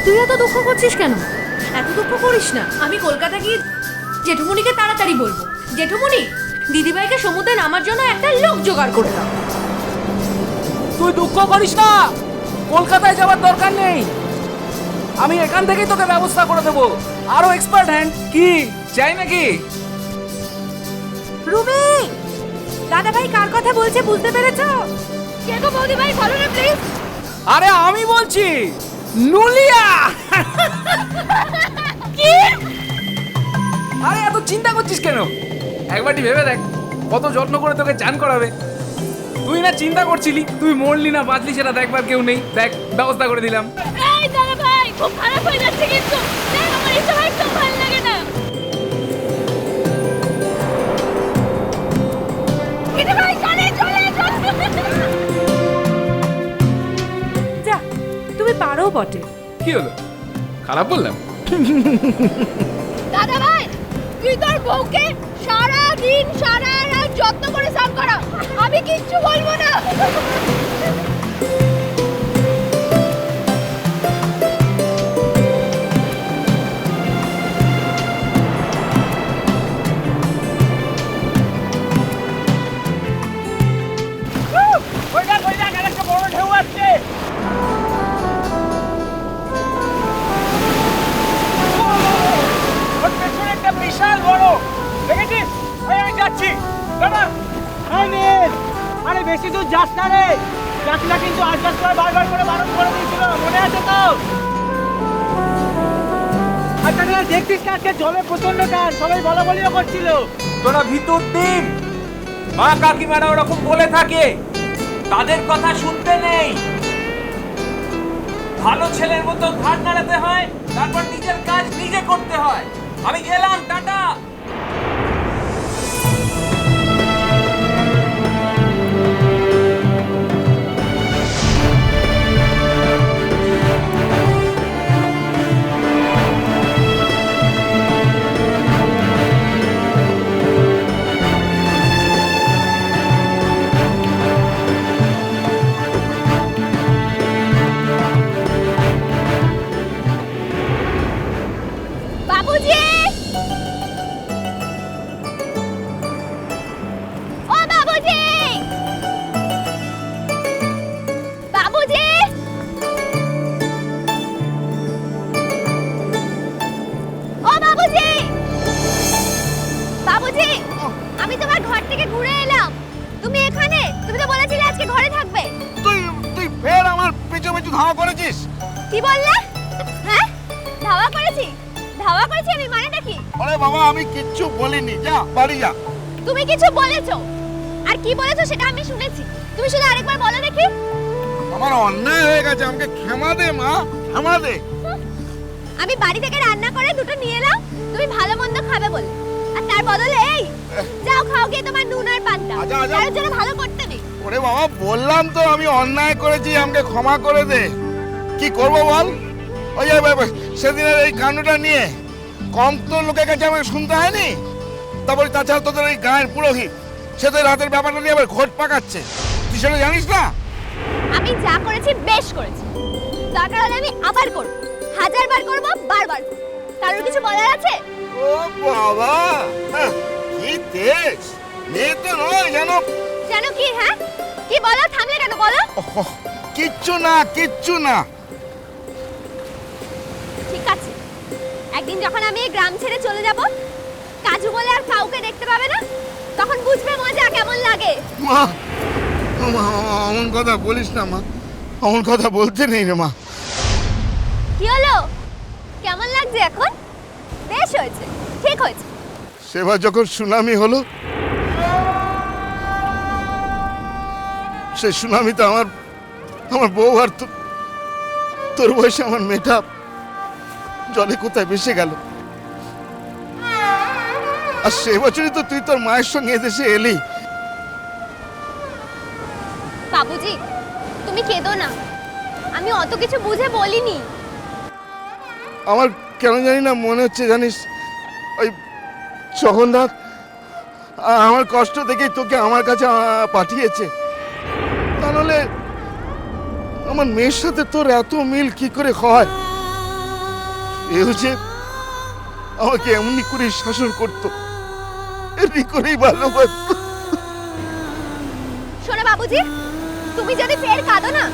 তুই এত দুঃখ করছিস কেন? এত দুঃখ করিস না। আমি কলকাতা গিয়ে জেঠুমনিকে তাড়াতাড়ি বলবো, জেঠুমনি দিদিভাইকে সমুদ্রে নামার জন্য একটা লোক জোগাড় করে দাও। তুই দুঃখ করিস না, কলকাতায় যাওয়ার দরকার নেই। আমি এখান থেকেই তোকে ব্যবস্থা করে দেবো। আরো এক্সপার্ট হ্যান্ড কি চাই নাকি? রুমি, দাদা ভাই কার কথা বলছে বুঝতে পেরেছো? কে গো বৌদি ভাই, বলো না প্লিজ। আরে আমি বলছি নুলিয়া। কি? আরে এত চিন্তা করছিস কেন? একবারটি ভেবে দেখ, কত যত্ন করে তোকে চান করাবে। তুই না চিন্তা করছিলি তুই মরলি না বাঁচলি সেটা দেখবার কেউ নেই। দেখ ব্যবস্থা করে দিলাম। এই দাদা ভাই খুব খারাপ হয়ে যাচ্ছে কিন্তু। দেখ আমার এসব একদম ভালো লাগে না। দিদি ভাই চলে চলে যা, তুমি পারো বটে। কি হলো, খারাপ বললাম? দাদা ভাই তুই তোর বউকে সারা দিন সারা রাত যত্ন করে স্নান করা, আমি কিচ্ছু বলবো না। বিশাল বড় দেখেছিস? আমি যাচ্ছি দাদা। আরে বেশি দূর যাস না রে, যাস না কিন্তু আজকাল বারবার করে বারণ করে দিয়েছিল, মনে আছে তো? আচ্ছা দেখছিস না আজকে জলে প্রচন্ড টান, সবাই বলাবলিও করছিল। তোরা ভিতর দিন, মা কাকিমারা ওরকম বলে থাকে, তাদের কথা শুনতে নেই। ভালো ছেলের মতো ঘাট নাড়াতে হয়, তারপর নিজের কাজ নিজে করতে হয়। আমি গেলাম, টাটা। বাবুজি, ও বাবুজি, বাবুজি, ও বাবুজি, বাবুজি, আমি তোমার ঘর থেকে ঘুরে এলাম। তুমি এখানে? তুমি তো বলেছিলে আজকে ঘরে থাকবে। তুই তুই ফের আমার পিছু পিছু ধাওয়া করেছিস? কি বললে? হ্যাঁ, ধাওয়া করেছি? ধাওয়া করেছি আমি, মানেটা কি? আরে বাবা আমি কিচ্ছু বলিনি, যা বাড়ি যা। তুমি কিছু বলেছো, আর কি বলেছো সেটা আমি শুনেছি। তুমি শুধু আরেকবার বলো দেখি। আমার অন্যায় হয়ে গেছে, আমাকে ক্ষমা দে মা, ক্ষমা দে। আমি বাড়ি থেকে রান্না করে দুটো নিয়ে এলাম, তুমি ভালো মন্দ খাবে বলে, আর তার বদলে এই যাও খাও গিয়ে তোমার নুন আর পান্তা। আচ্ছা, আচ্ছা। তার জন্য ভালো করতে নেই। ওরে বাবা বললাম তো আমি অন্যায় করেছি, আমাকে ক্ষমা করে দে। কি করবো বল? ওই সেদিনের এই কাণ্ডটা নিয়ে কম তো লোকের কাছে আমাকে শুনতে হয়নি। তারপরে তাছাড়া তোদের ওই গায়ের পুরোহিত, সে তো রাতের ব্যাপারটা নিয়ে আবার ঘোট পাকাচ্ছে, তুই সেটা জানিস না? আমি যা করেছি বেশ করেছি, দরকার হলে আমি আবার করব, 1000 বার করব, বারবার করব। কারোর কিছু বলার আছে? ও বাবা, হ্যাঁ, কি তেজ! মেয়ে তো নয় জানো। জানো কি? হ্যাঁ কি বলো? থামলে কেন বলো? কিচ্ছু না, কিচ্ছু না। ঠিক আছে, একদিন যখন আমি এই গ্রাম ছেড়ে চলে যাব, কাজু বলে আর কাউকে দেখতে পাবে না, তখন বুঝবে মজা কেমন লাগে। মা, মা, অমন কথা বলিস না মা, অমন কথা বলতে নেই রে মা। কি হলো? কেমন লাগছে এখন? বেশ হয়েছে, ঠিক হয়েছে। সেবার যখন সুনামি হলো, সেই সুনামিতে আমার বউ আর তোর বয়সে আমার মেয়েটা জলে কোথায় ভেসে গেল। আর সে বছরই তো তুই তোর মায়ের সঙ্গে এদেশে এলি। বাবুজি তুমি কেঁদো না, আমি অত কিছু বুঝে বলিনি। আমার কেন জানি না মনে হচ্ছে জানিস, ওই জগন্নাথ আমার কষ্ট দেখে তোকে আমার কাছে পাঠিয়েছে। তাহলে আমার মেয়ের সাথে তোর এত মিল কি করে হয়? এ হচ্ছে আমাকে এমনি করে শাসন করতো, এমনি করেই ভালোবাসতো। শোনো বাবুজি, তুমি যদি ফের কাঁদো না,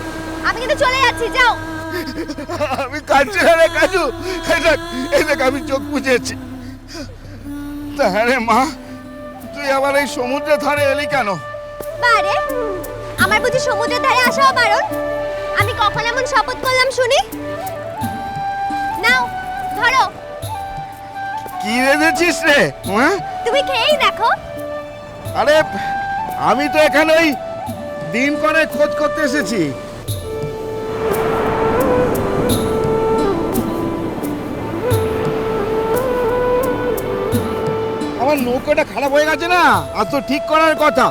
আমি কিন্তু চলে যাচ্ছি, যাও। আমি কাঁদছি না রে কাজু, এই দেখ আমি চোখ বুঝেছি। তা হ্যাঁ রে মা, তুই আবার এই সমুদ্রের ধারে এলি কেন? বারে, আমার বুঝি সমুদ্রের ধারে আসাও বারণ? আমি কখন এমন শপথ করলাম শুনি? নাও ধরো। কি রেঁধেছিস রে? হ্যাঁ, তুমি খেয়েই দেখো। আরে আমি তো এখানে ওই দিন করে খোঁজ করতে এসেছি। আমার নৌকাটা খারাপ হয়ে গেছে না, আর তো ঠিক করার কথা,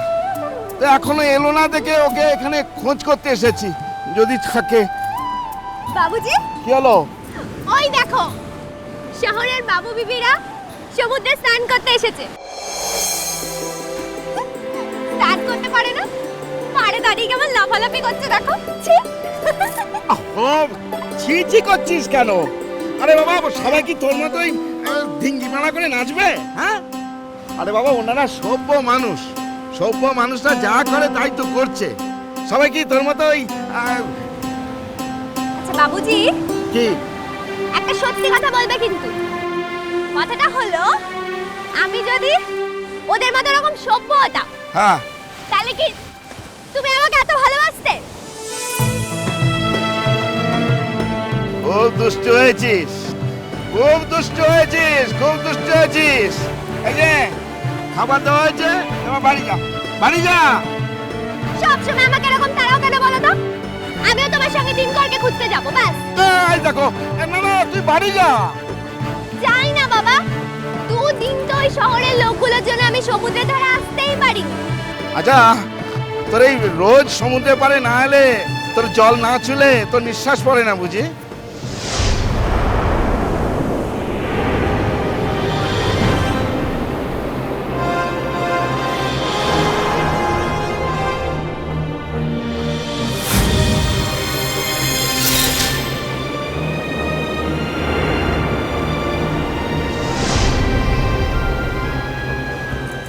তো এখনো এলো না দেখে ওকে এখানে খোঁজ করতে এসেছি, যদি থাকে। বাবুজি, কি হলো? ওই দেখো, শহরের বাবু বিবিরা সমুদ্রে স্নান করতে এসেছে। স্নান করতে পারে না, পাড়ে দাঁড়িয়ে কেমন লাফালাফি করছে দেখো। ছি! ছি ছি করছিস কেন? আরে বাবা, সবাই কি তোর মতোই ধিঙ্গি মারা করে নাচবে? হ্যাঁ, আরে বাবা, ওনারা সভ্য মানুষ, সভ্য মানুষরা যা করে তাই তো করছে। সবাই কি তোর মতোই আচ্ছা বাবুজি, কি? একটা সত্যি কথা বলবে কিন্তু। কথাটা হলো, আমি যদি ওদের মতো রকম সভ্য হতাম, হ্যাঁ, তাহলে কি তুমি আমাকে এত ভালোবাসতে? খুব দুষ্ট হয়েছিস, খুব দুষ্ট হয়েছিস, খুব দুষ্ট হয়েছিস। এই যে খাবার দেওয়া হয়েছে, এবার বাড়ি যা, বাড়ি যা। সবসময় আমাকে এরকম তারাও কেন বলো তো? আমিও তোমার সঙ্গে দিন করকে খুঁজতে যাবো, ব্যাস। এই দেখো, না না, তুই বাড়ি যা। যাই না বাবা, দুদিন তো ওই শহরের লোকগুলোর জন্য আমি সমুদ্রের ধারে আসতেই পারিনি। আচ্ছা, তোর এই রোজ সমুদ্রে পারে না এলে, তোর জল না ছুলে তোর নিঃশ্বাস পড়ে না বুঝি?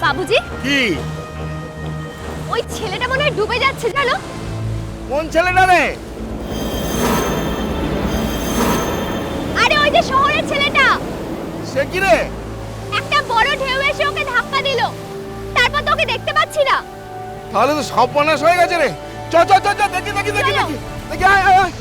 বাবুজি, কি? ওই ছেলেটা মনে হয় ডুবে যাচ্ছে জানো। কোন ছেলেটা রে? আরে ওই যে শহরের ছেলেটা, সে কি রে? একটা বড় ঢেউ এসে ওকে ধাক্কা দিল, তারপর তোকে দেখতে পাচ্ছি না। তাহলে তো সব বনাশ হয়ে গেছে রে। চ চ চ চ, দেখি দেখি দেখি চলো। দেখি দেখি, আয় আয় আয়।